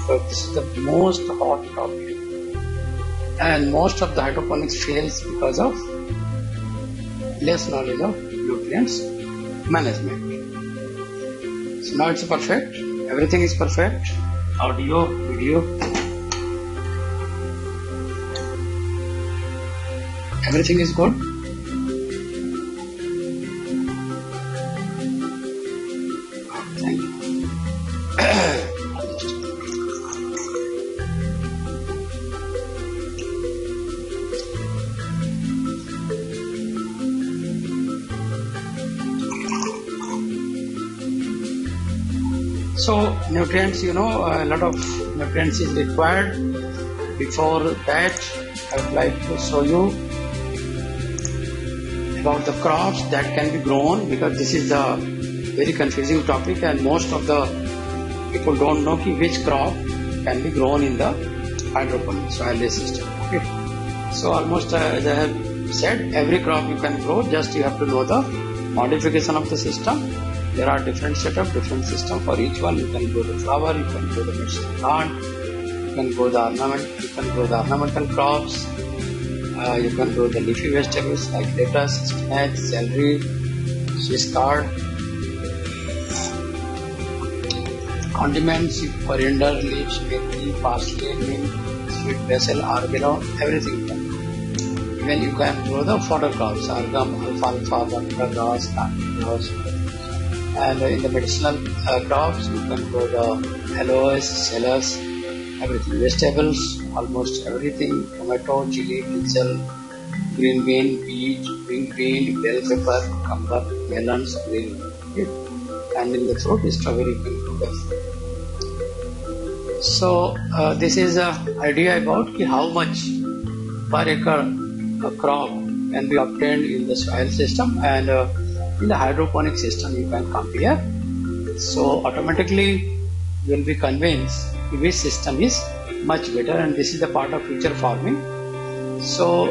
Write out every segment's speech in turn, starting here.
because this is the most hot topic, and most of the hydroponics fails because of less knowledge of nutrients management. So now it's perfect, everything is perfect, audio, video, everything is good. Thank you. So nutrients, a lot of nutrients is required. Before that, I would like to show you about the crops that can be grown, because this is the very confusing topic and most of the people don't know which crop can be grown in the hydroponic soil system. Okay. So almost as I have said, every crop you can grow, just you have to know the modification of the system. There are different setup, different system for each one. You can grow the flower, you can grow the medicinal plant, you can grow the ornamental crops, you can grow the leafy vegetables like lettuce, spinach, celery, Swiss chard, condiments, coriander leaves, methi, parsley, mint, sweet basil, oregano, everything you can grow. Even you can grow the fodder crops, sorghum, alfalfa, butter grass, cotton grass. And in the medicinal crops, you can grow the aloes, scallions, everything. Vegetables, almost everything. Tomato, chili, brinjal, green bean, beet, green bean, bell pepper, cucumber, melons, green. Okay. And in the fruit, strawberry, you can grow that. So this is an idea about how much per acre a crop can be obtained in the soil system, and in the hydroponic system you can compare. So automatically you will be convinced which system is much better, and this is the part of future farming. So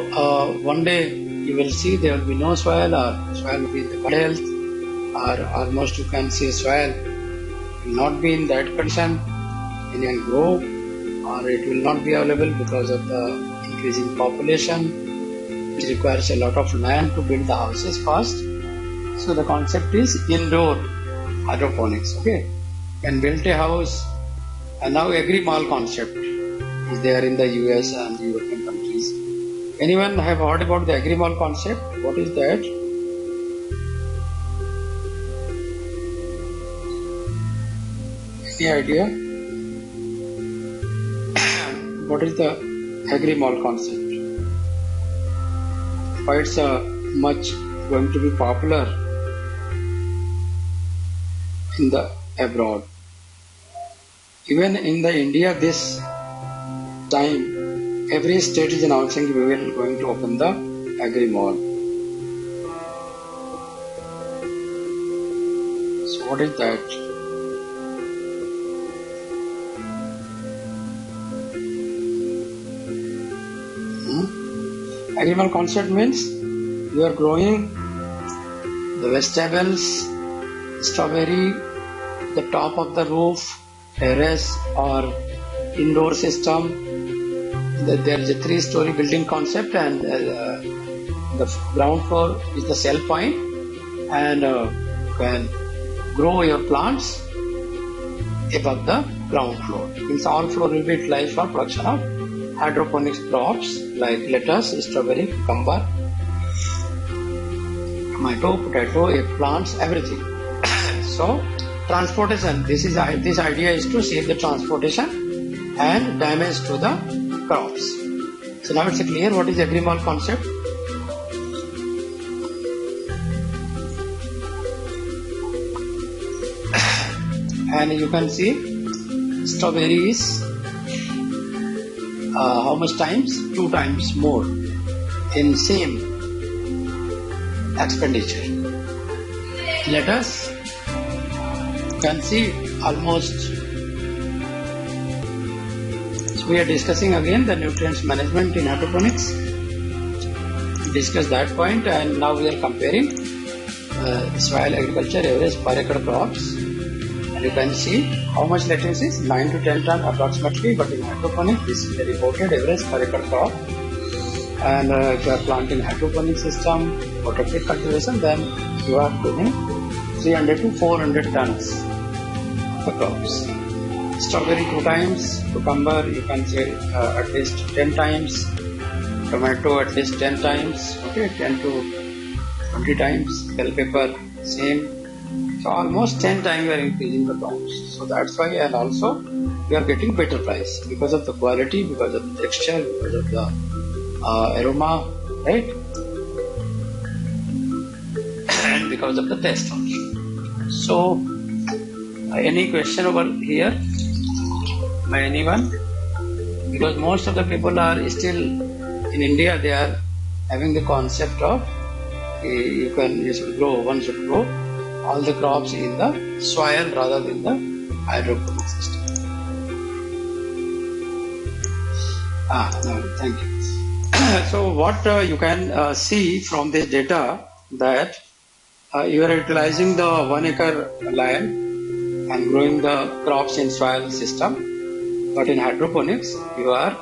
one day you will see there will be no soil, or soil will be in the good health, or almost you can see soil will not be in that condition, it can grow, or it will not be available because of the increasing population, which requires a lot of land to build the houses first. So the concept is indoor hydroponics. Okay, you can build a house, and now agri-mall concept is there in the US and European countries. Anyone have heard about the agri-mall concept? What is that? Any idea? What is the agri-mall concept? Why it's much going to be popular in the abroad? Even in the India, this time every state is announcing we will going to open the agri mall. So what is that? Agri mall concept means you are growing the vegetables, strawberry, the top of the roof, terrace or indoor system. There is a 3-story building concept, and the ground floor is the sell point, and you can grow your plants above the ground floor. Means all floor will be utilized for production of hydroponics crops like lettuce, strawberry, cucumber, tomato, potato, eggplants, everything. So transportation, this idea is to save the transportation and damage to the crops. So now it's clear what is agri mall concept. And you can see strawberries how much times? 2 times more in same expenditure. Lettuce, you can see almost. So we are discussing again the nutrients management in hydroponics. We discussed that point, and now we are comparing soil agriculture average per acre crops And you can see how much latency is 9 to 10 times approximately, but in hydroponic this is the reported average per acre crop. And if you are planting hydroponic system for technical cultivation, then you are doing 300 to 400 tons of the crops. Strawberry 2 times, cucumber you can say at least 10 times, tomato at least 10 times, okay, 10 to 20 times, bell pepper same. So almost 10 times we are increasing the crops. So that's why, and also we are getting better price because of the quality, because of the texture, because of the aroma, right? And because of the taste also. So any question over here by anyone? Because most of the people are still in India, they are having the concept of you should grow, one should grow all the crops in the soil rather than the hydroponic system. No, thank you. So what you can see from this data that you are utilizing the 1 acre land and growing the crops in soil system, but in hydroponics you are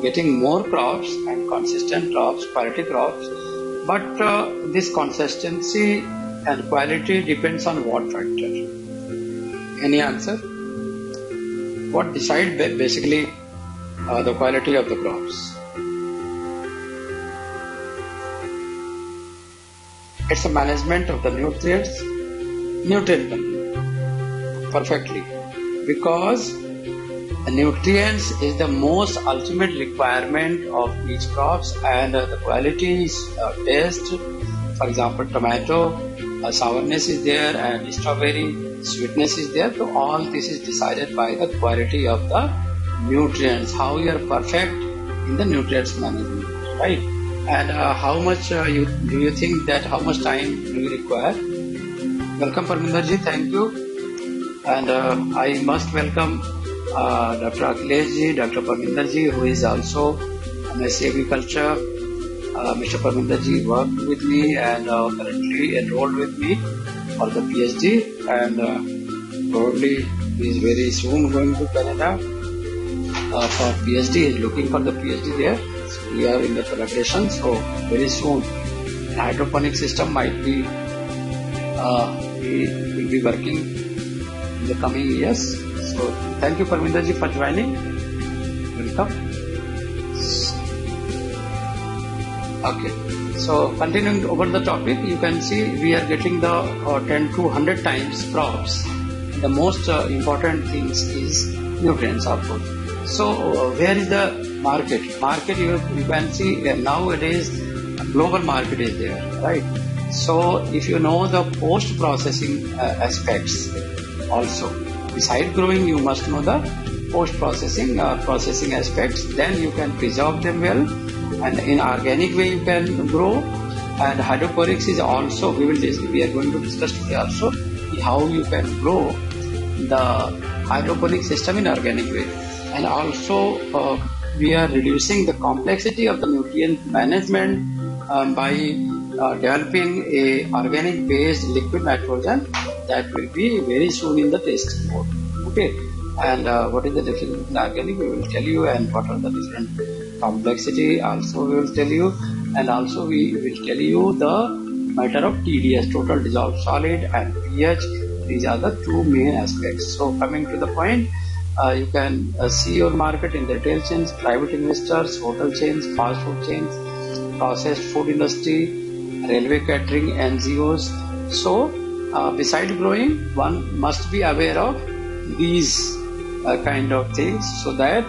getting more crops and consistent crops, quality crops, but this consistency and quality depends on what factor? Any answer? What decides basically the quality of the crops? It's a management of the nutrients, perfectly, because the nutrients is the most ultimate requirement of each crops, and the quality is taste. For example, tomato, sourness is there, and strawberry, sweetness is there. So all this is decided by the quality of the nutrients, how you are perfect in the nutrients management, right? And how much do you think that how much time do you require? Welcome Parminder ji, thank you. And I must welcome Dr. Akhilesh ji, Dr. Parminder ji, who is also MSc Agriculture. Mr. Parminder ji worked with me and currently enrolled with me for the PhD, and probably he is very soon going to Canada for PhD. He is looking for the PhD there. So we are in the collaboration, so very soon hydroponic system might be we will be working in the coming years. So thank you Parminder ji for joining. Welcome. Okay, so continuing over the topic, you can see we are getting the 10 to 100 times crops. The most important things is nutrients output. So where is the market? Market you can see nowadays global market is there, right? So if you know the post processing aspects also, beside growing you must know the post processing aspects, then you can preserve them well, and in organic way you can grow. And hydroponics is also, we are going to discuss today also how you can grow the hydroponic system in organic way. And also we are reducing the complexity of the nutrient management by developing a organic based liquid nitrogen that will be very soon in the testing mode. Okay, and what is the difference in organic we will tell you, and what are the different complexity also we will tell you, and also we will tell you the matter of TDS, total dissolved solid, and pH. These are the two main aspects. So coming to the point, you can see your market in the retail chains, private investors, hotel chains, fast food chains, processed food industry, railway catering, NGOs. So beside growing, one must be aware of these kind of things, so that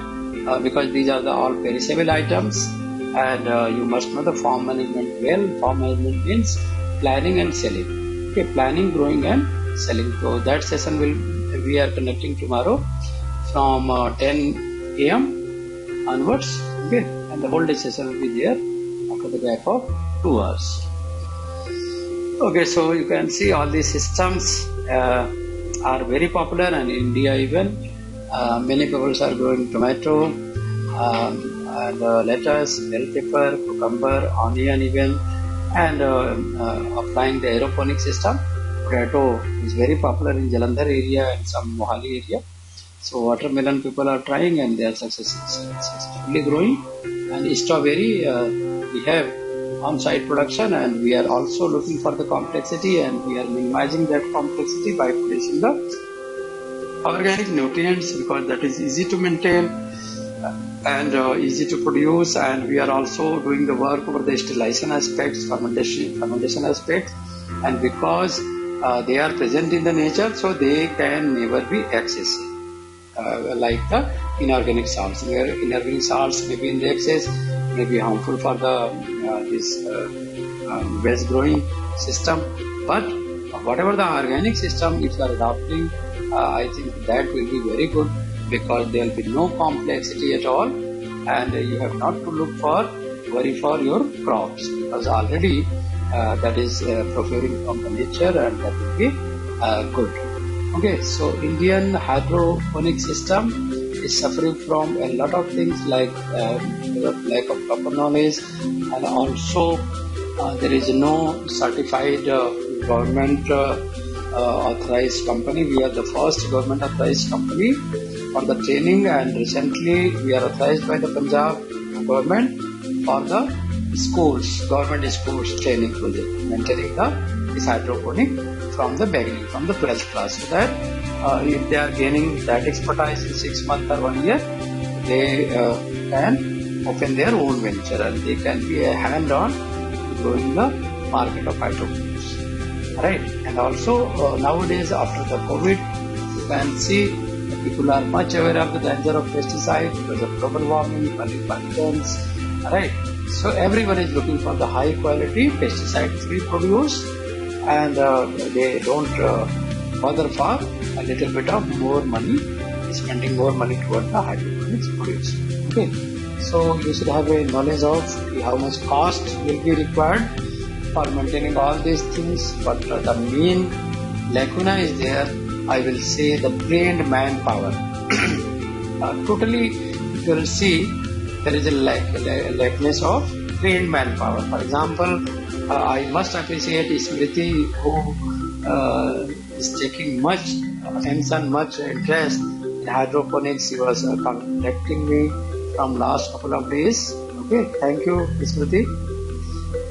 because these are the all perishable items, and you must know the farm management well. Farm management means planning and selling. Okay, planning, growing and selling. So that session we are conducting tomorrow from 10 a.m. onwards. Okay, and the whole day session will be there after the gap of 2 hours. Okay, so you can see all these systems are very popular, and in India even many people are growing tomato and lettuce, bell pepper, cucumber, onion even, and applying the aeroponic system. potato is very popular in Jalandhar area and some Mohali area. So watermelon people are trying and they are successfully growing. And strawberry we have on-site production, and we are also looking for the complexity, and we are minimizing that complexity by placing the organic nutrients, because that is easy to maintain and easy to produce. And we are also doing the work over the sterilization aspects, fermentation aspects, and because they are present in the nature, so they can never be excessive. Like the inorganic salts. Inorganic salts may be in the excess, may be harmful for the veg growing system. But whatever the organic system, if you are adopting, I think that will be very good, because there will be no complexity at all, and you have not to worry for your crops, because already that is procuring from the nature, and that will be good. Okay, so Indian hydroponic system is suffering from a lot of things like lack of proper knowledge, and also there is no certified government authorized company. We are the first government authorized company for the training, and recently we are authorized by the Punjab government for the schools, government schools training project, maintaining this hydroponic from the beginning, from the 12th class, so that if they are gaining that expertise in 6 months or 1 year, they can open their own venture, and they can be a hand-on growing the market of hydroponics. Right? And also nowadays, after the COVID, you can see people are much aware of the danger of pesticides because of global warming, pollutions. Right? So everyone is looking for the high quality pesticide-free produce, and they don't bother for a little bit of more money, spending more money towards the hydroponics produce. Okay, so you should have a knowledge of how much cost will be required for maintaining all these things, but the main lacuna is there, I will say, the trained manpower. Totally, you will see there is a lackness of trained manpower. For example, I must appreciate Smriti, who is taking much attention, much interest in hydroponics. She was contacting me from last couple of days. Okay, thank you, Smriti.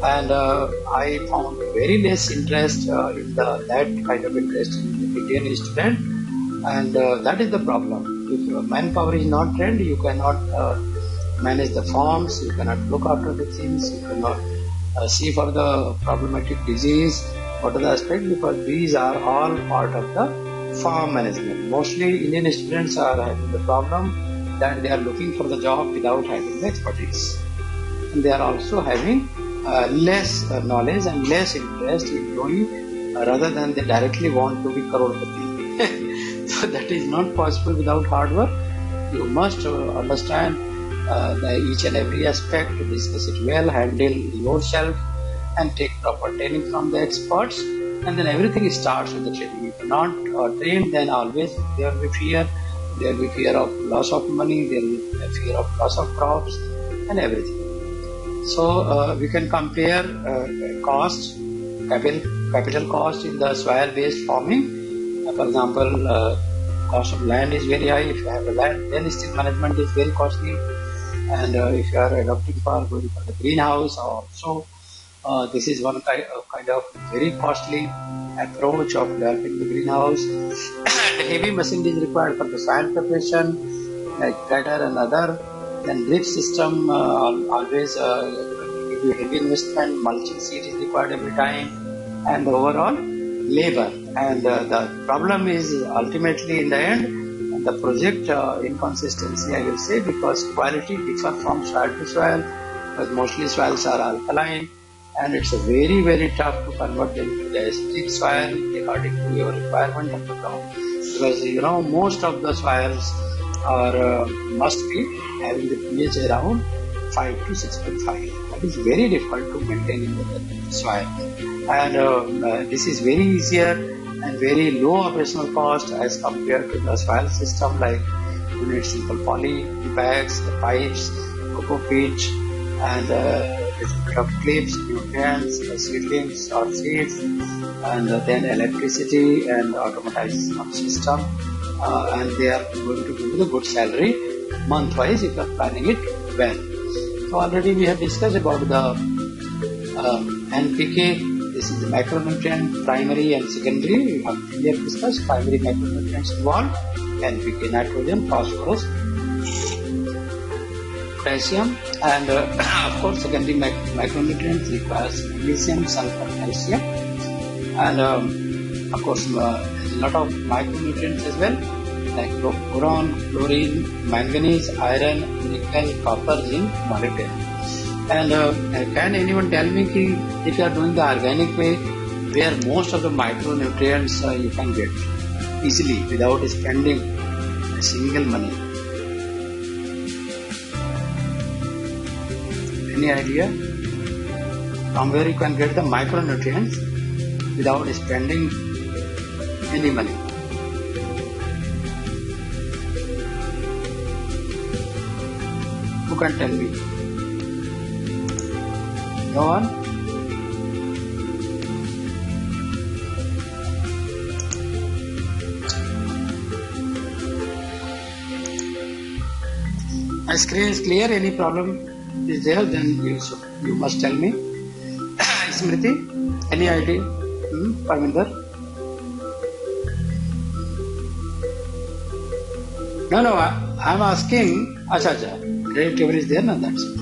And I found very less interest in that kind of interest in the Indian student, and that is the problem. If your manpower is not trained, you cannot manage the farms, you cannot look after the things, you cannot see for the problematic disease, what are the aspects, because these are all part of the farm management. Mostly Indian students are having the problem that they are looking for the job without having the expertise, and they are also having less knowledge and less interest in doing, rather than they directly want to be crorepati. So that is not possible without hard work. You must understand each and every aspect, discuss it well, handle yourself, and take proper training from the experts, and then everything starts with the training. If you are not trained, then always there will be fear. There will be fear of loss of money, there will be fear of loss of crops, and everything. So we can compare cost, capital cost in the soil-based farming. For example, cost of land is very high. If you have the land, then still management is very costly. And if you are adopting for going for the greenhouse also, this is one kind of very costly approach of developing the greenhouse. And heavy machinery is required for the soil preparation, like tractor and other. Then drip system always give you heavy investment. Mulching seed is required every time, and overall labor. And the problem is ultimately in the end the project inconsistency, I will say, because quality differ from soil to soil, because mostly soils are alkaline, and it's very, very tough to convert them to the acidic soil according to your requirement of the ground, because most of the soils are must be having the pH around 5 to 6.5. That is very difficult to maintain in the soil, and this is very easier and very low operational cost as compared to the soil system, like you need simple poly bags, pipes, cocoa pitch, and specific of clips, nutrients, seedlings or seeds, and then electricity and automation of system, and they are going to give you the good salary month-wise if you are planning it well. So already we have discussed about the NPK. This is the macronutrient, primary and secondary. We have discussed primary macronutrients involved: NPK, nitrogen, phosphorus, potassium, and of course secondary macronutrients requires magnesium, sulfur, calcium, and of course there's a lot of micronutrients as well, like boron, chlorine, manganese, iron, nickel, copper, zinc, molybdenum. And can anyone tell me if you are doing the organic way, where most of the micronutrients you can get easily without spending a single money? Any idea from where you can get the micronutrients without spending any money? Who can tell me? No one? My screen is clear. Any problem is there, then you must tell me. Smriti, any idea? Parminder? No, I'm asking. Acha, grade table is there, no? That's it.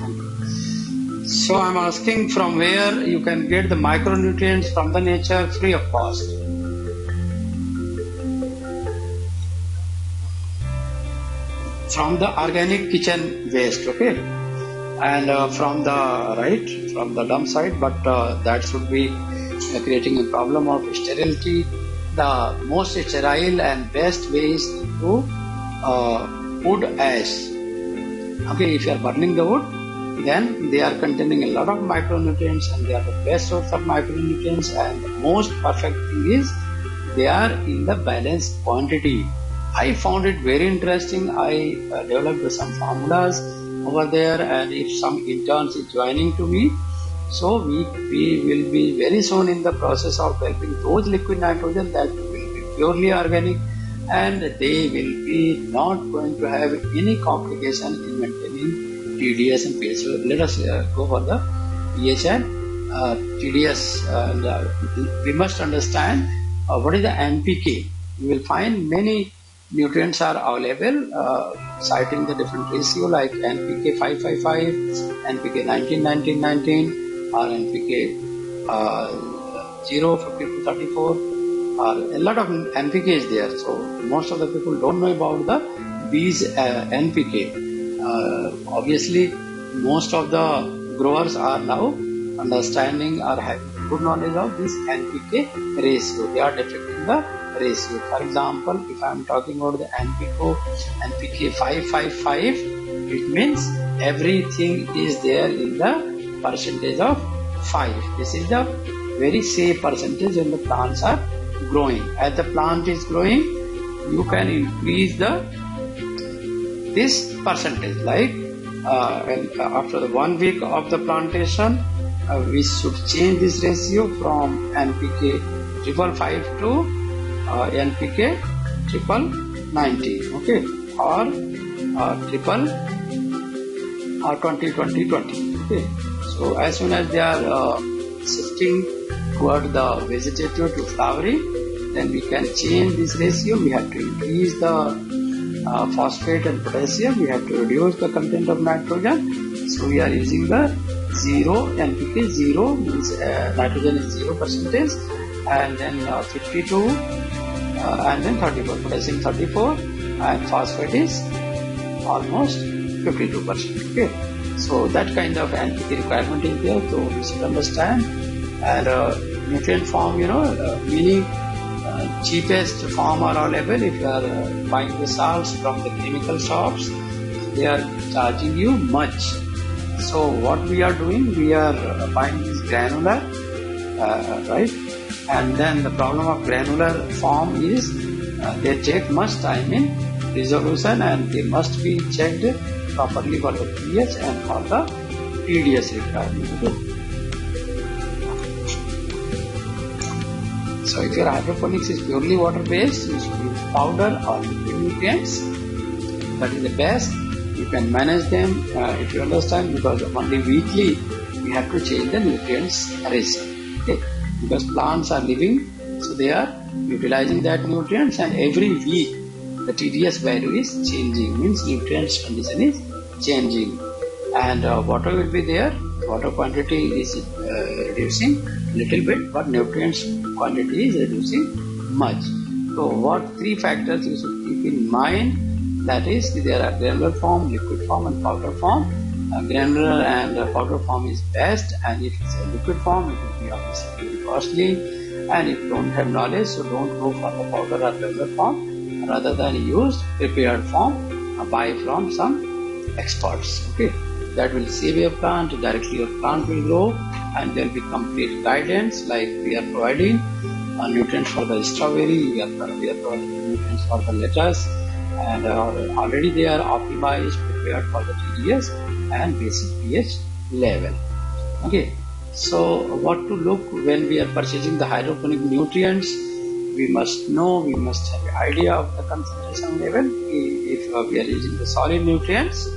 So I'm asking from where you can get the micronutrients from the nature free of cost. From the organic kitchen waste, okay? And from the dump site, but that should be creating a problem of sterility. The most sterile and best way is to wood ash. Okay, if you are burning the wood, then they are containing a lot of micronutrients, and they are the best source of micronutrients, and the most perfect thing is they are in the balanced quantity. I found it very interesting. I developed some formulas over there, and if some interns is joining to me, so we will be very soon in the process of developing those liquid nitrogen that will be purely organic, and they will be not going to have any complication in maintaining TDS and pH. So let us go for the pH and TDS. We must understand what is the NPK. You will find many nutrients are available, citing the different ratio like NPK 555, NPK 19-19-19, or NPK 0 52-34, or a lot of NPK is there. So most of the people don't know about these NPK. Obviously, most of the growers are now understanding or having good knowledge of this NPK ratio. They are detecting the ratio. For example, if I am talking about the NPK 555, it means everything is there in the percentage of 5. This is the very safe percentage when the plants are growing. As the plant is growing, you can increase this percentage, like after the 1 week of the plantation, we should change this ratio from NPK 555 to NPK 90, okay, or 20. Okay. So as soon as they are shifting toward the vegetative to flowering, then we can change this ratio. We have to increase the phosphate and potassium. We have to reduce the content of nitrogen. So we are using the 0 NPK. 0 means nitrogen is 0%, and then 52, and then 34, potassium 34, and phosphate is almost 52%. Okay, so that kind of NPK requirement is there, so we should understand. And nutrient form, meaning cheapest form are available. If you are buying the salts from the chemical shops, they are charging you much. So what we are doing, we are buying this granular, right? And then the problem of granular form is they take much time in resolution, and they must be checked properly for the pH and for the TDS requirement. Okay? So if your hydroponics is purely water based, you should use powder or liquid nutrients. That is the best. You can manage them if you understand, because only weekly we have to change the nutrients ratio. Okay? Because plants are living, so they are utilizing that nutrients, and every week the TDS value is changing, means nutrients condition is changing, and water will be there. Water quantity is reducing little bit, but nutrients quantity is reducing much. So what three factors you should keep in mind? That is, there are granular form, liquid form, and powder form. Granular and powder form is best, and if it's a liquid form, it will be obviously very costly. And if you don't have knowledge, so don't go for the powder or granular form. Rather than use prepared form, buy from some experts. Okay, that will save your plant. Directly your plant will grow, and there will be complete guidance. Like we are providing nutrients for the strawberry, we are providing nutrients for the lettuce, and already they are optimized, prepared for the TDS and basic pH level. Okay, so what to look when we are purchasing the hydroponic nutrients? We must know, we must have an idea of the concentration level. If we are using the solid nutrients,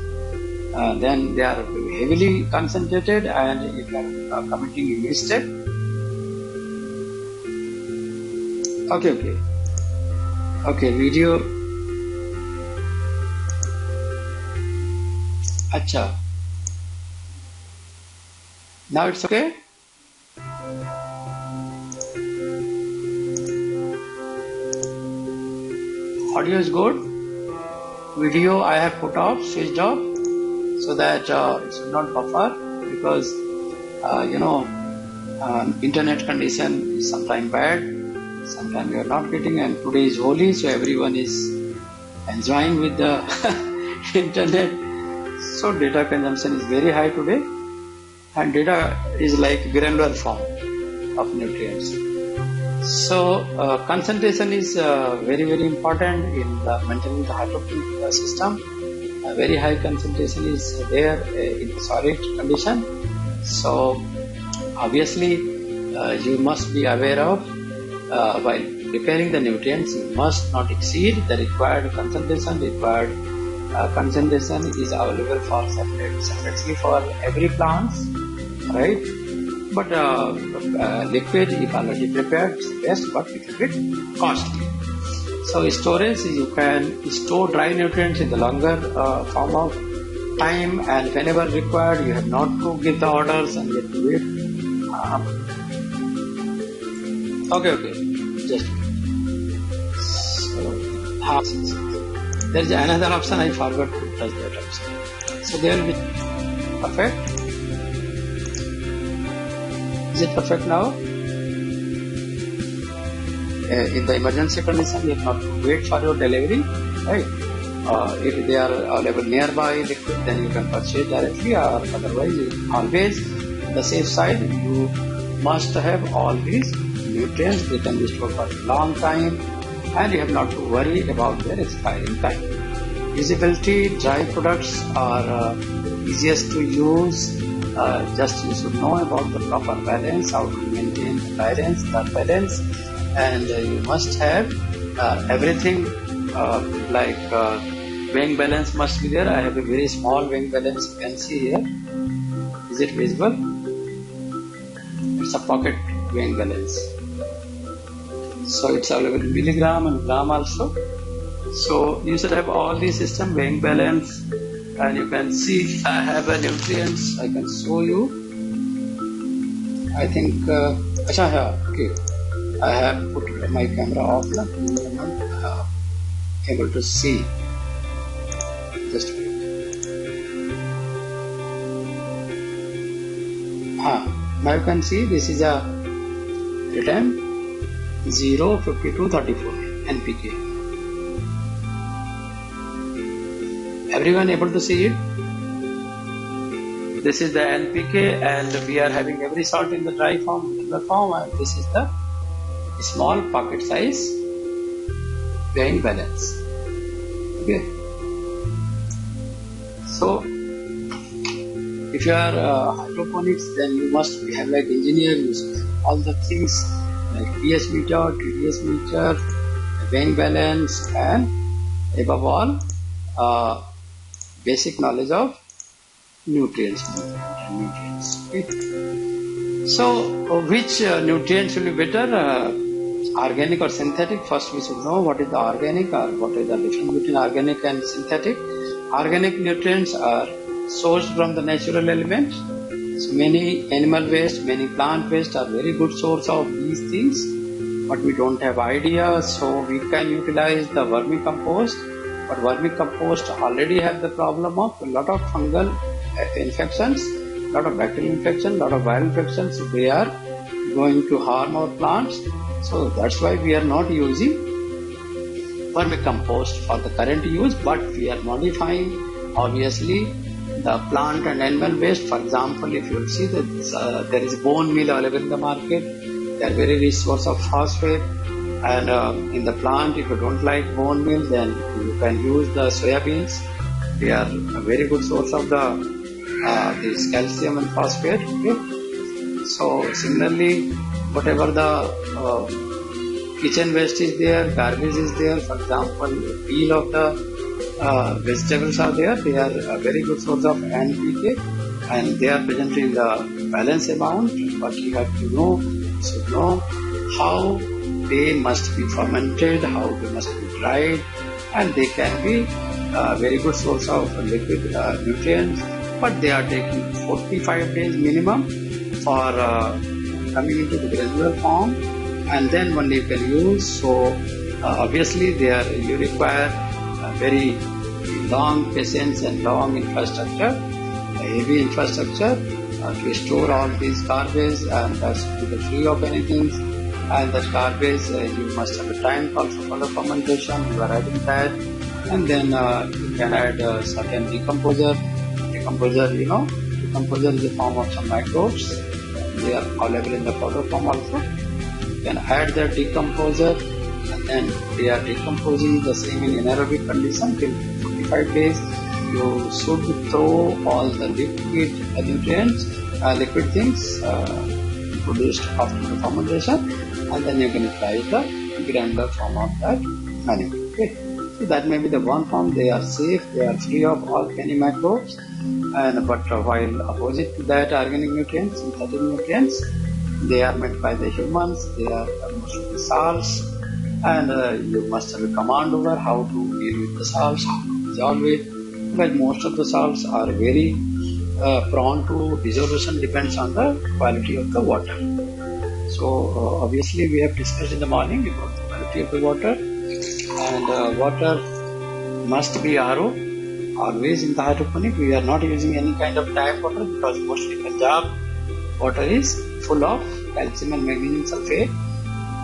then they are heavily concentrated, and if you are committing a mistake. Okay, video. Acha. Now it's okay? Audio is good. Video I have put off, switched off, so that it should not buffer, because internet condition is sometimes bad, sometimes we are not getting, and today is Holi, so everyone is enjoying with the internet. So data consumption is very high today, and data is like granular form of nutrients. So concentration is very important in the maintaining the hydroponic system. A very high concentration is there in the solid condition. So obviously you must be aware of while preparing the nutrients, you must not exceed the required concentration. Required concentration is available for separately for every plant, right? But liquid, if already prepared, is best, but little bit costly. So storage, you can store dry nutrients in the longer form of time, and whenever required, you have not to give the orders and you have to wait. Okay, just so, there is another option, I forgot to touch that option. So there will be perfect. Is it perfect now? In the emergency condition, you have not to wait for your delivery, right? If they are available nearby liquid, then you can purchase directly, or otherwise, always the safe side, you must have all these nutrients. They can be stored for a long time, and you have not to worry about their expiring time. Usability, dry products are easiest to use. Just you should know about the proper balance, how to maintain the balance, and you must have everything like weighing balance must be there. I have a very small weighing balance, you can see here. Is it visible? It's a pocket weighing balance. So it's available in milligram and gram also. So you should have all these system, weighing balance, and you can see I have a nutrients. I can show you. I think okay. I have put my camera off now. I'm not able to see. Just wait. Now you can see this is a written 05234 NPK. Everyone able to see it? This is the NPK, and we are having every salt in the dry form, in the form, and this is the small pocket size weighing balance. Okay. So if if you are hydroponics, then you must have like engineer use all the things like pH meter, TDS meter, weighing balance, and above all basic knowledge of nutrients. Okay. So which nutrients will be better, organic or synthetic? First we should know what is the organic or what is the difference between organic and synthetic. Organic nutrients are sourced from the natural elements. So many animal waste, many plant waste are very good source of these things, but we don't have idea, so we can utilize the vermicompost. But vermicompost already have the problem of a lot of fungal infections, a lot of bacterial infections, a lot of viral infections. They are going to harm our plants. So that's why we are not using vermicompost for the current use, but we are modifying obviously the plant and animal waste. For example, if you will see that there is bone meal available in the market, they are very rich source of phosphate. And in the plant, if you don't like bone meal, then you can use the soya beans. They are a very good source of this calcium and phosphate. Okay? So similarly, whatever the kitchen waste is there, garbage is there, for example, peel of the vegetables are there, they are a very good source of NPK, and they are present in the balance amount. But you have to know, should know how they must be fermented, how they must be dried, and they can be a very good source of liquid nutrients, but they are taking 45 days minimum for coming into the granular form, and then only you can use. So obviously you require a very long patience and long infrastructure, a heavy infrastructure to store all these garbage, and that's free of anything. And that garbage, you must have a time called for further fermentation. You are adding that, and then you can add certain decomposer. Decomposer is a form of some microbes. They are available in the powder form also. You can add that decomposer, and then they are decomposing the same in anaerobic condition till 45 days. You should throw all the liquid nutrients, liquid things produced after the fermentation, and then you can apply the granular form of that manure. Okay. So that may be the one form. They are safe, they are free of all any microbes, but while opposite to that organic nutrients, synthetic nutrients, they are made by the humans. They are mostly salts, and you must have a command over how to deal with the salts, how to dissolve it. But most of the salts are very prone to dissolution, depends on the quality of the water. So obviously we have discussed in the morning about the quality of the water, and water must be RO. Always in the hydroponic we are not using any kind of tap water, because mostly Punjab water is full of calcium and magnesium sulfate.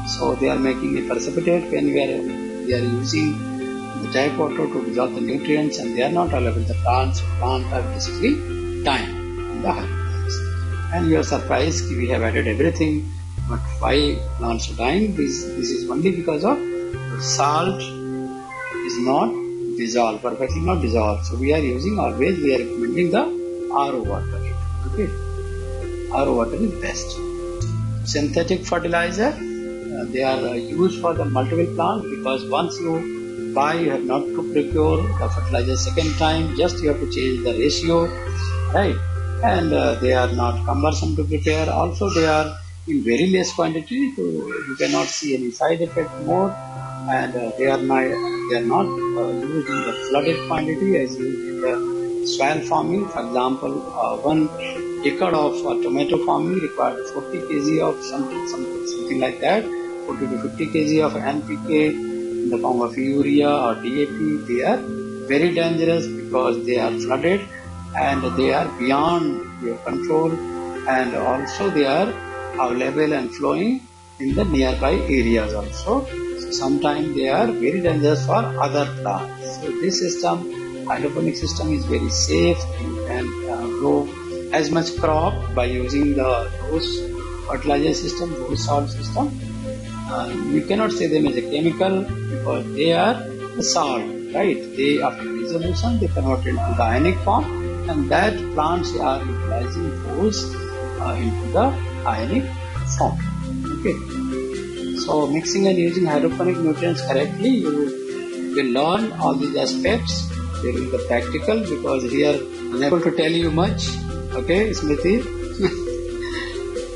So they are making a precipitate when we are using the tap water to dissolve the nutrients, and they are not available. The plants are basically dying in the hydroponics. And you are surprised we have added everything, but why plants are dying? This is only because of the salt is not dissolved, perfectly not dissolved. So we are recommending the RO water. Okay, RO water is best. Synthetic fertilizer, they are used for the multiple plants, because once you buy, you have not to procure the fertilizer second time, just you have to change the ratio, right? And they are not cumbersome to prepare. Also they are in very less quantity, so you cannot see any side effect more, and they are not used in the flooded quantity as used in the soil farming. For example, 1 acre of tomato farming required 40 kg of something like that, 40 to 50 kg of NPK in the form of urea or DAP. They are very dangerous because they are flooded and they are beyond your control, and also they are available and flowing in the nearby areas also. So sometimes they are very dangerous for other plants. So this system, hydroponic system, is very safe. You can grow as much crop by using those fertilizer system, those salt system. We cannot say them as a chemical because they are the salt, right? They, after dissolution, they convert into the ionic form, and that plants are utilizing those into the ionic form. Okay. So mixing and using hydroponic nutrients correctly, you will learn all these aspects during the practical, because here I'm unable to tell you much. Okay, Smriti.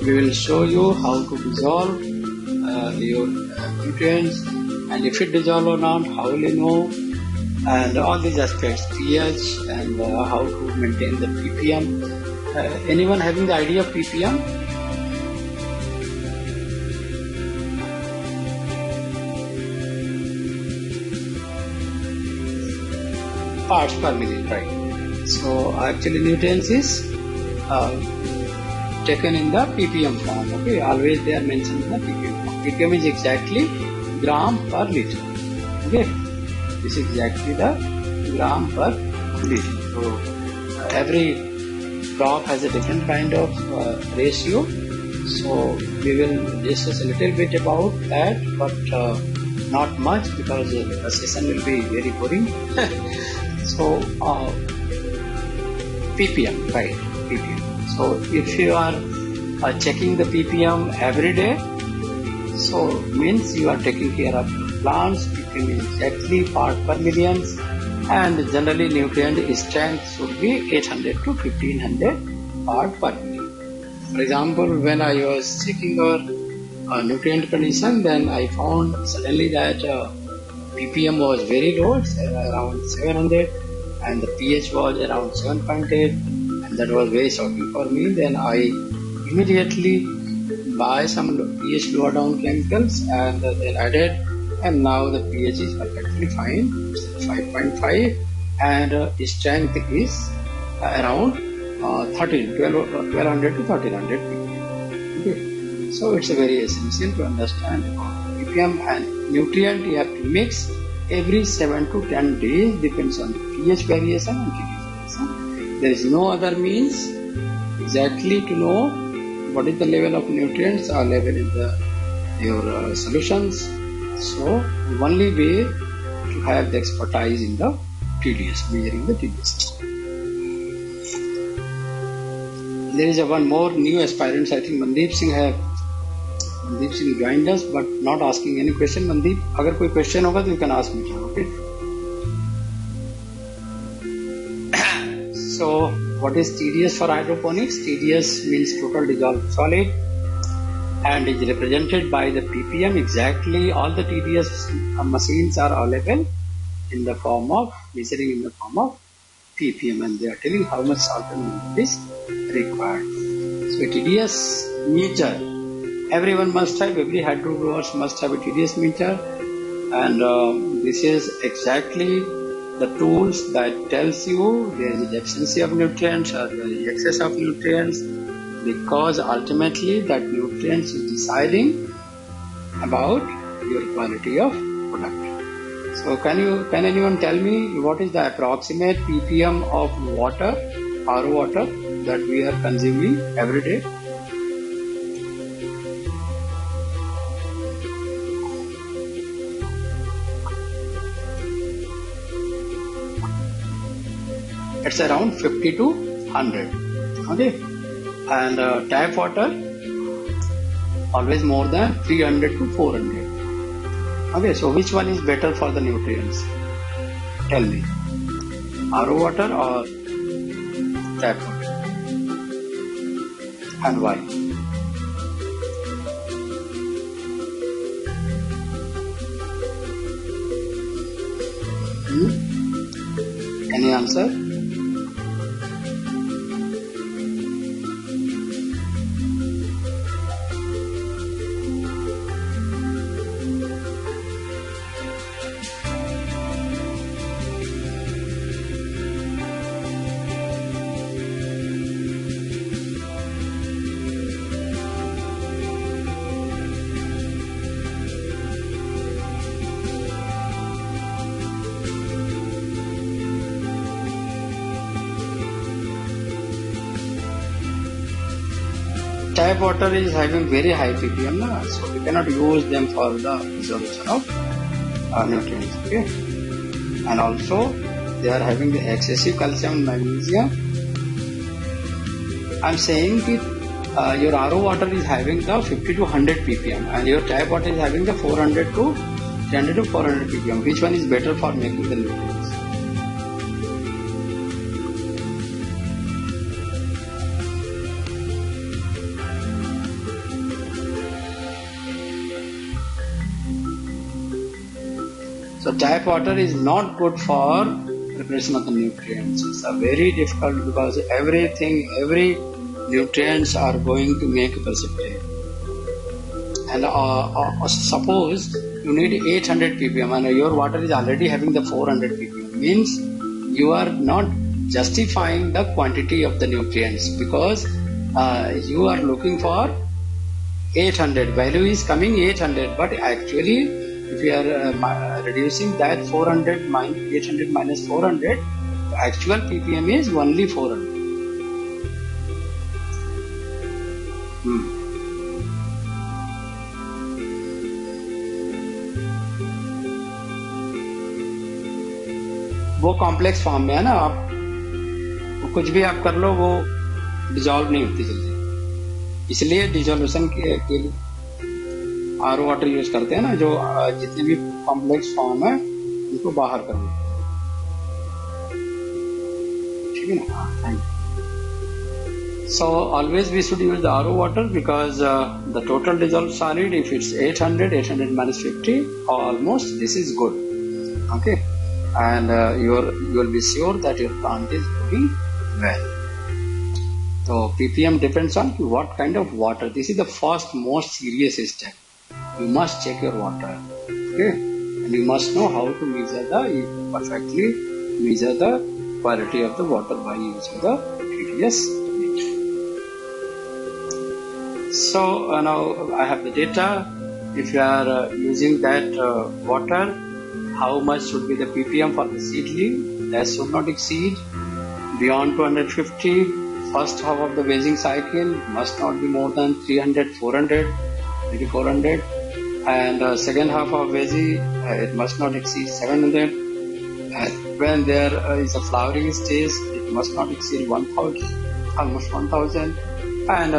We will show you how to dissolve your nutrients, and if it dissolve or not, how will you know, and all these aspects, pH, and how to maintain the ppm. Anyone having the idea of ppm? Parts per million, right? So actually nutrients is taken in the ppm form. Okay, always they are mentioned in the ppm form. ppm is exactly gram per liter. Okay, this is exactly the gram per liter. So every crop has a different kind of ratio. So we will discuss a little bit about that, but not much, because the session will be very boring. So ppm, right? ppm. So if you are checking the ppm every day, so means you are taking care of your plants. ppm is exactly part per millions, and generally nutrient strength should be 800 to 1500 part per million. For example, when I was checking our nutrient condition, then I found suddenly that ppm was very low, around 700, and the pH was around 7.8, and that was very shocking for me. Then I immediately buy some pH lower down chemicals and then added, and now the pH is perfectly fine, 5.5, and strength is around 1200 to 1300 ppm. Okay. So it's very essential to understand about ppm, and nutrient you have to mix every 7 to 10 days, depends on pH variation and pH variation. There is no other means exactly to know what is the level of nutrients or level in your solutions. So only way to have the expertise in the TDS, measuring the TDS. There is one more new aspirant. I think Mandeep Singh joined us, but not asking any question. Mandeep, अगर कोई question होगा तो you can ask me. Okay. So what is TDS for hydroponics? TDS means total dissolved solid, and is represented by the ppm. Exactly all the TDS machines are available in the form of measuring in the form of ppm, and they are telling how much solvent is required. So TDS meter, everyone must have, every hydro growers must have a TDS meter, and this is exactly the tools that tells you there is deficiency of nutrients or there is excess of nutrients, because ultimately that nutrients is deciding about your quality of product. So can anyone tell me what is the approximate ppm of water, RO water, that we are consuming every day? It's around 50 to 100. Okay, and tap water always more than 300 to 400. Okay, so which one is better for the nutrients? Tell me, RO water or tap water, and why? Any answer? Tap water is having very high ppm, so we cannot use them for the dissolution of nutrients. Okay, and also they are having the excessive calcium and magnesium, I'm saying that your RO water is having the 50 to 100 ppm and your tap water is having the 400 to 300 to 400 ppm. Which one is better for making the nutrients? So tap water is not good for preparation of the nutrients. It's a very difficult because every nutrients are going to make precipitate. And suppose you need 800 ppm and your water is already having the 400 ppm. Means you are not justifying the quantity of the nutrients because you are looking for 800. Value is coming 800, but actually if you are reducing that 800 minus 400, the actual ppm is only 400. वो complex form में है ना, आप कुछ भी आप कर लो वो डिजॉल्व नहीं होती जल्दी, इसलिए डिजोल्यूशन के लिए आरओ वाटर यूज करते हैं ना, जो जितने भी कॉम्प्लेक्स फॉर्म है उनको बाहर करना, ठीक है ना. Thank you. So always we should use the RO water because the total dissolved solid if it's 800 minus 50 almost this is good. Okay, and you will be sure that your plant is doing well. So ppm depends on what kind of water. This is the first most serious step. You must check your water, okay, and you must know how to perfectly measure the quality of the water by using the TDS meter. So now I have the data. If you are using that water, how much should be the ppm for the seedling? That should not exceed beyond 250. First half of the vaging cycle must not be more than 300, 400, maybe 400. And second half of veggie, it must not exceed 700. And when there is a flowering stage, it must not exceed 1000, almost 1000. And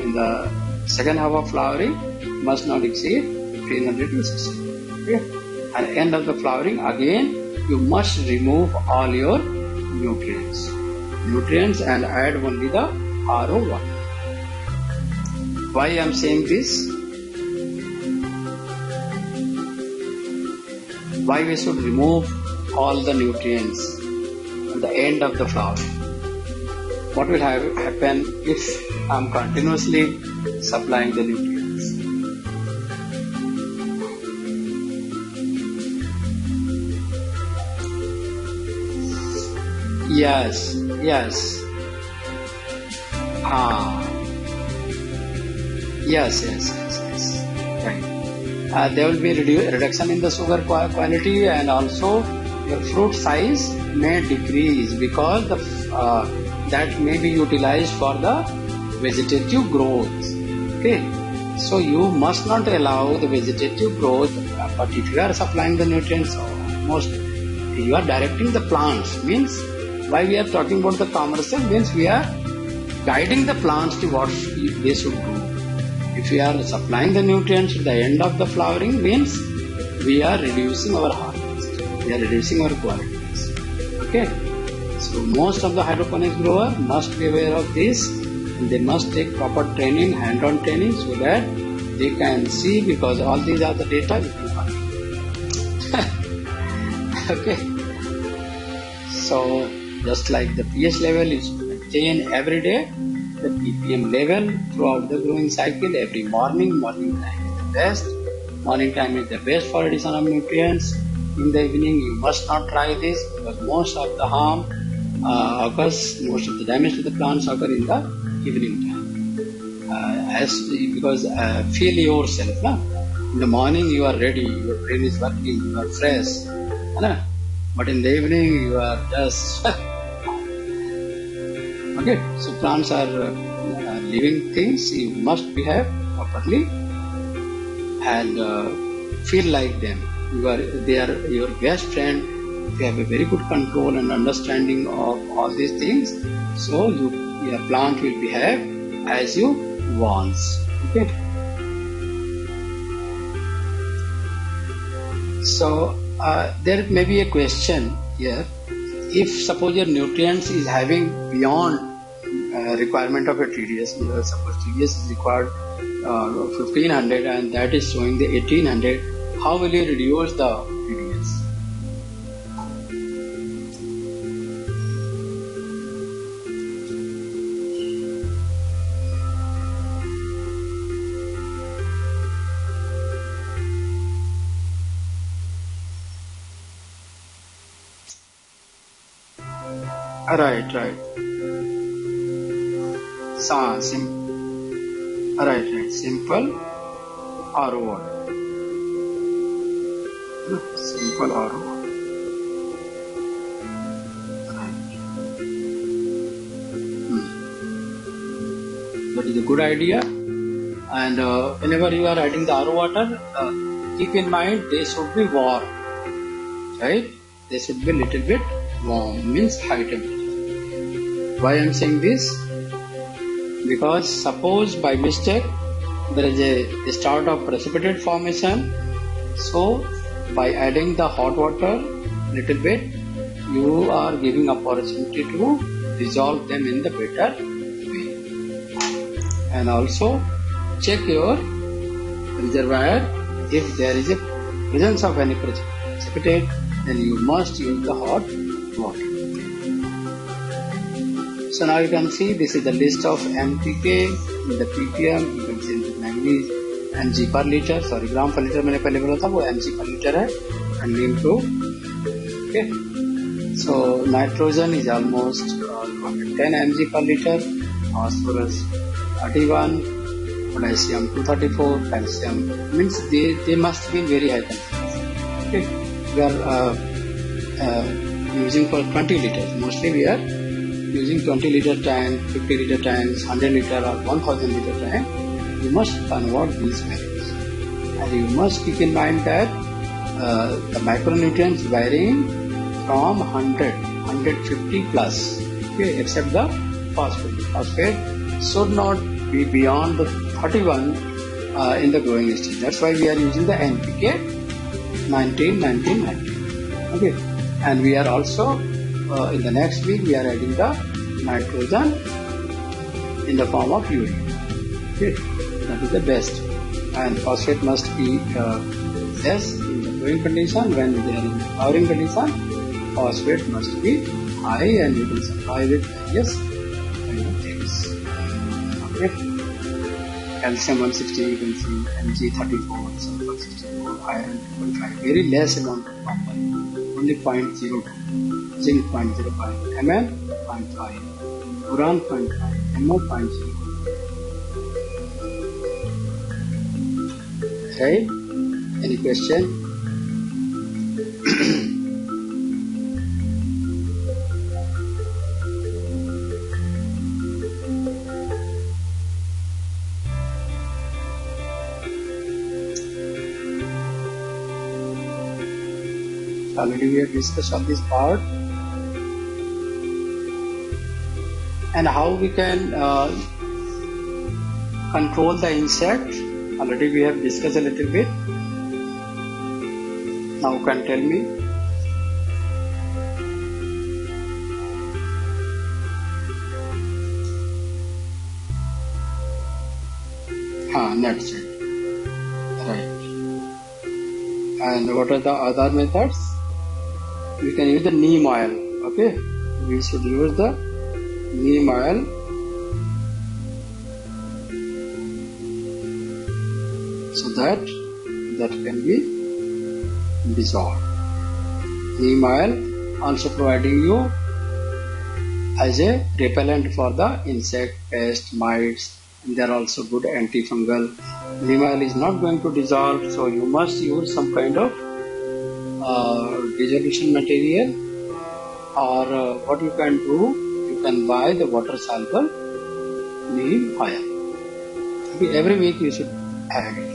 in the second half of flowering, must not exceed 1500 to 1600. Okay? And end of the flowering, again, you must remove all your nutrients and add only the RO water. Why I am saying this? Why we should remove all the nutrients at the end of the flowering? What will happen if I am continuously supplying the nutrients? Yes. Yes. Right. There will be reduction in the sugar quality, and also your fruit size may decrease because that may be utilized for the vegetative growth. Okay, so you must not allow the vegetative growth, but if you are supplying the nutrients, almost you are directing the plants. Means why we are talking about the commercial, means we are guiding the plants to what they should do. If we are supplying the nutrients at the end of the flowering, means we are reducing our harvest, we are reducing our qualities. Okay, so most of the hydroponics grower must be aware of this, and they must take proper training, hand-on training, so that they can see, because all these are the data you can find. Okay, so just like the pH level is maintained every day, the ppm level throughout the growing cycle, every morning time is the best. Morning time is the best for addition of nutrients. In the evening you must not try this, because most of the harm occurs, most of the damage to the plants occur in the evening time. Because feel yourself, na? In the morning you are ready, your brain is working, you are fresh, na? But in the evening you are just okay. So plants are living things. You must behave properly and feel like them. They are your best friend. If you have a very good control and understanding of all these things, so you your plant will behave as you want. Okay. So there may be a question here. If suppose your nutrients is having beyond requirement of a TDS, suppose TDS is required 1500 and that is showing the 1800, how will you reduce the TDS? Right. Right. Simple or what? Simple or what? Right. That is a good idea. And whenever you are adding the RO water, keep in mind they should be warm. Right? They should be little bit warm, means high temperature. Why I am saying this? Because suppose by mistake there is a start of precipitate formation, so by adding the hot water little bit, you are giving opportunity to dissolve them in the better way. And also check your reservoir. If there is a presence of any precipitate, then you must use the hot water. So now you can see this is the list of NPK in the ppm. You can see the manganese mg per liter, sorry gram per liter मैंने पहले बोला था वो mg per liter है, and improved. Okay. So nitrogen is almost 110 mg per liter, phosphorus 31, potassium 234, calcium means they must be very high concentration. Okay. We are using for 20 liters. Mostly we are using 20 liter tank, 50 liter tanks, 100 liter or 1000 liter tank. You must convert these values. And you must keep in mind that the micronutrients varying from 100, 150 plus, okay, except the phosphate. Phosphate should not be beyond the 31 in the growing stage. That's why we are using the NPK 19. Okay, and we are also in the next week we are adding the nitrogen in the form of urea. Okay, that is the best. And phosphate must be less in the growing condition. When they are in the flowering condition, phosphate must be high, and you can supply with various kind of things. Okay, calcium 160, you can see Mg 34, sulfur 64, iron 2.5, very less amount of copper, only 0.02, zinc 0.05, Mn 0.5, boron 0.5, Mo 0.0. Right? Any question? Already we have discussed on this part, and how we can control the insect. Already we have discussed a little bit. Now you can tell me. That's it. Right. And what are the other methods? We can use the neem oil. Okay, we should use the neem oil. So that can be dissolved. Neem oil also providing you as a repellent for the insect, pest, mites, and they are also good antifungal. Neem oil is not going to dissolve, so you must use some kind of dissolution material, or what you can do, you can buy the water soluble neem oil. Okay, every week you should add it.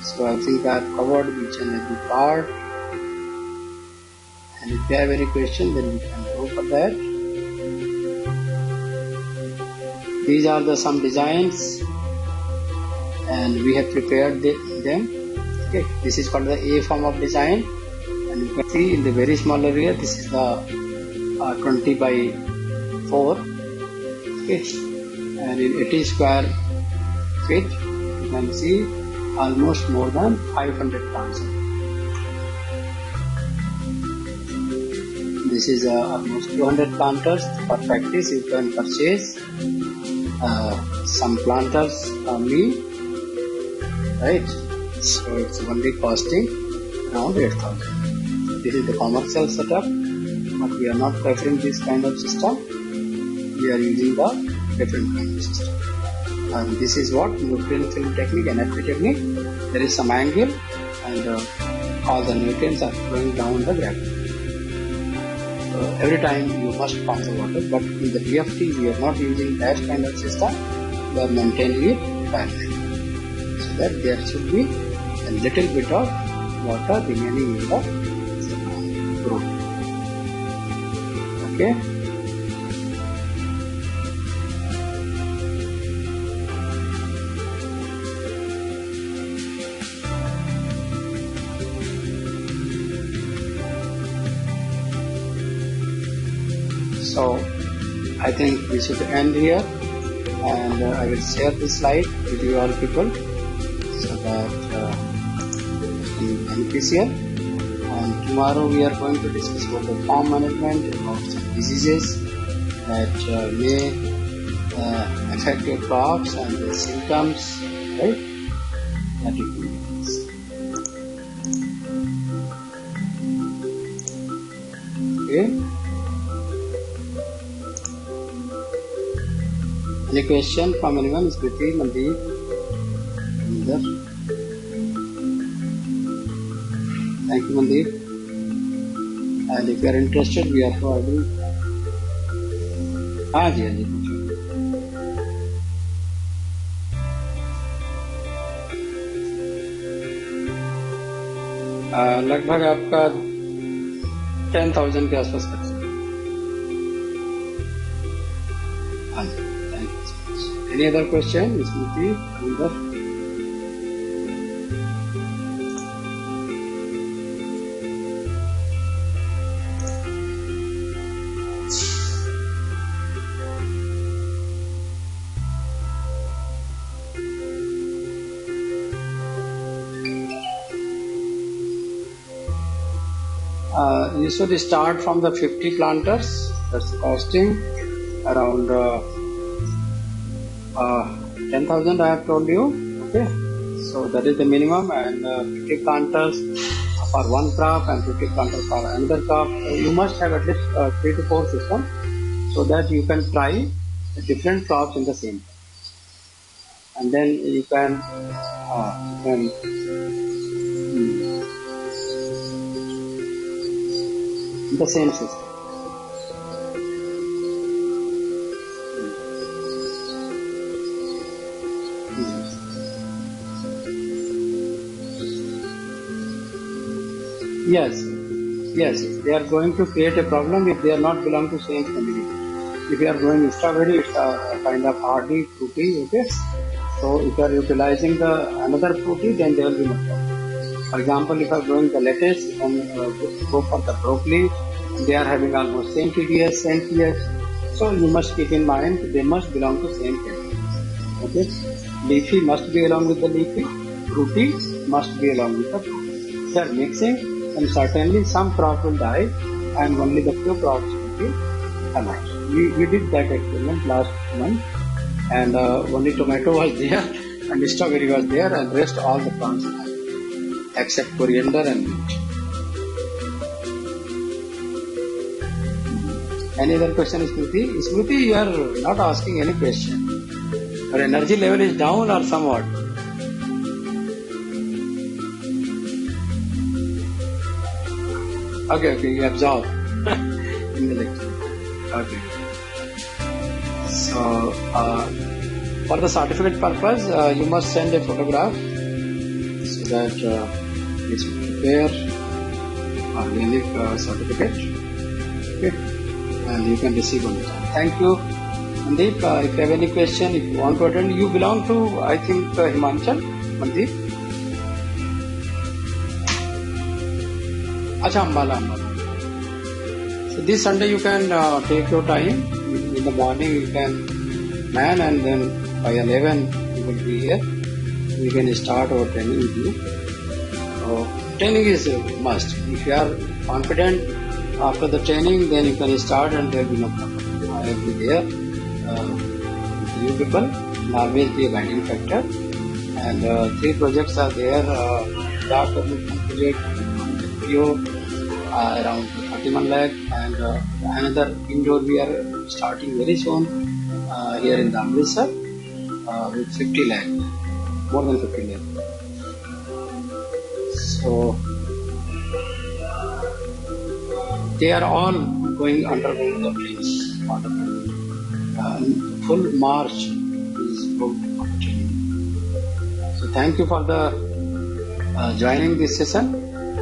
So So I think I have covered each and every part. And if you have any question, then we can go for that. These are some designs, and we have prepared them. Okay, this is called the A form of design, and you can see in the very small area, this is the 20 by 4. Okay, and in 80 square feet, you can see almost more than 500 plants. This is almost 200 planters. For practice, you can purchase some planters from me, right? So it's only costing around 8,000. This is the commercial setup, but we are not preferring this kind of system. We are using the different kind of system. And this is what nutrient film technique, NFP technique. There is some angle, and all the nutrients are flowing down the gravity. Every time you must pump the water, but in the DFT we are not using that kind of system. We are maintaining it parallel, so that there should be a little bit of water remaining in the root. Okay. So I think we should end here, and I will share this slide with you all people, so that it is beneficial. And tomorrow we are going to discuss about the farm management, about some diseases that may affect your crops and the symptoms, right? That you can use. Okay. Any question from anyone? Smriti, Mandeep, Inder? Thank you, Mandeep. And if you are interested, we are providing. हाँ जी, लगभग आपका 10,000 के आसपास खर्च। हाँ जी, thank you. Any other question? Smriti, Inder? You should start from the 50 planters. That's costing around 10,000. I have told you. Okay, so that is the minimum, and 50 planters for one crop and 50 planters for another crop. You must have at least 3 to 4 systems, so that you can try different crops in the same time, and then you can the same system. Yes, they are going to create a problem if they are not belong to same family. If you are growing strawberry, it's a kind of hardy fruity. Okay, so if you are utilizing the another fruity, then there will be no problem. For example, if you are growing the lettuce, you can go for the broccoli. They are having almost same TDS, same pH. So you must keep in mind they must belong to same family. Okay, leafy must be along with the leafy, fruity must be along with the fruity. If they are mixing, then certainly some crop will die, and only the few crops will be alive. We did that experiment last month, and only tomato was there, and strawberry was there, and rest all the plants died, except coriander and mint. Any other question, Smriti? Smriti, you are not asking any question. Your energy level is down or somewhat? Okay, you absorb in the lecture. Okay. So, for the certificate purpose, you must send a photograph. So that please prepare organic certificate, okay, and you can receive on time. Thank you, Mandeep. If you have any question, if you want to attend, you belong to, I think, Himachal, Mandeep. Acha, Ambala. So this Sunday you can take your time. In the morning you can plan, and then by 11 you will be here. We can start our training with you. Training is a must. If you are confident after the training, then you can start and there will be no problem. I will be there with you people. Will always be a guiding factor. And 3 projects are there. Dark project, around 31 lakh, and another indoor we are starting very soon here in the Amritsar with 50 lakh, more than 50 lakh. So they are all going undergoing the training. Full March is booked for training. So thank you for the joining this session.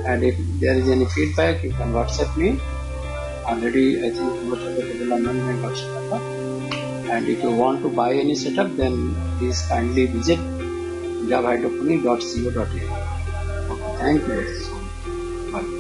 And if there is any feedback, you can WhatsApp me. Already, I think most of the people are knowing my WhatsApp number. And if you want to buy any setup, then please kindly visit javhydroponic.co.in. Okay, thank you so much. Bye.